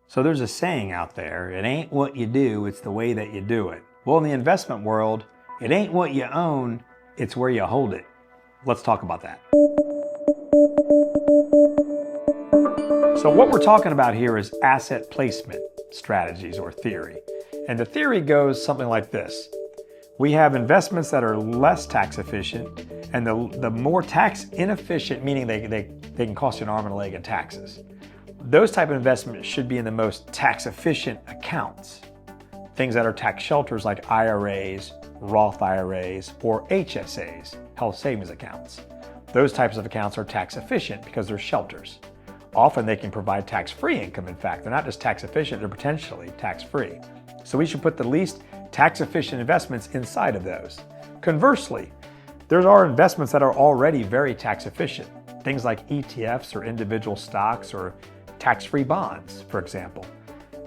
So there's a saying out there, it ain't what you do, it's the way that you do it. Well, in the investment world, it ain't what you own, it's where you hold it. Let's talk about that. So what we're talking about here is asset placement strategies or theory. And the theory goes something like this. We have investments that are less tax efficient, and the more tax inefficient, meaning they can cost you an arm and a leg in taxes. Those type of investments should be in the most tax efficient accounts. Things that are tax shelters like IRAs, Roth IRAs, or HSAs, health savings accounts. Those types of accounts are tax efficient because they're shelters. Often they can provide tax-free income. In fact, they're not just tax efficient, they're potentially tax-free. So we should put the least tax efficient investments inside of those. Conversely, there are investments that are already very tax efficient. Things like ETFs or individual stocks or tax-free bonds, for example.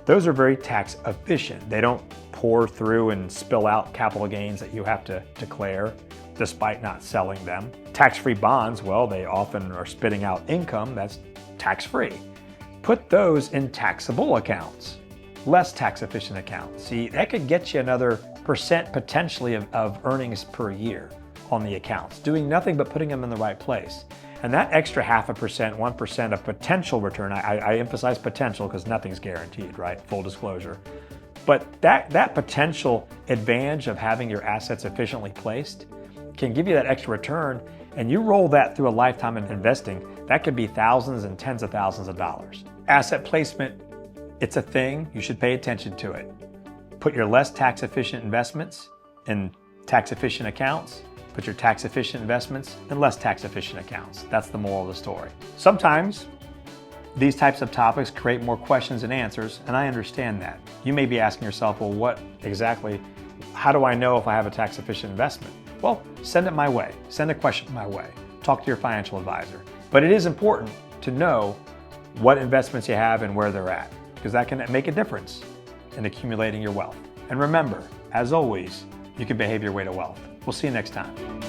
Those are very tax efficient. They don't pour through and spill out capital gains that you have to declare despite not selling them. Tax-free bonds, well, they often are spitting out income that's tax-free. Put those in taxable accounts, less tax efficient accounts. See, that could get you another percent potentially of earnings per year on the accounts, doing nothing but putting them in the right place. And that extra 0.5%, 1% of potential return, I emphasize potential because nothing's guaranteed, right? Full disclosure. But that potential advantage of having your assets efficiently placed can give you that extra return, and you roll that through a lifetime of investing, that could be thousands and tens of thousands of dollars. Asset placement, it's a thing, you should pay attention to it. Put your less tax efficient investments in tax efficient accounts. Put your tax efficient investments in less tax efficient accounts. That's the moral of the story. Sometimes these types of topics create more questions than answers, and I understand that. You may be asking yourself, well, how do I know if I have a tax efficient investment? Well, send it my way. Send a question my way. Talk to your financial advisor. But it is important to know what investments you have and where they're at, because that can make a difference in accumulating your wealth. And remember, as always, you can behave your way to wealth. We'll see you next time.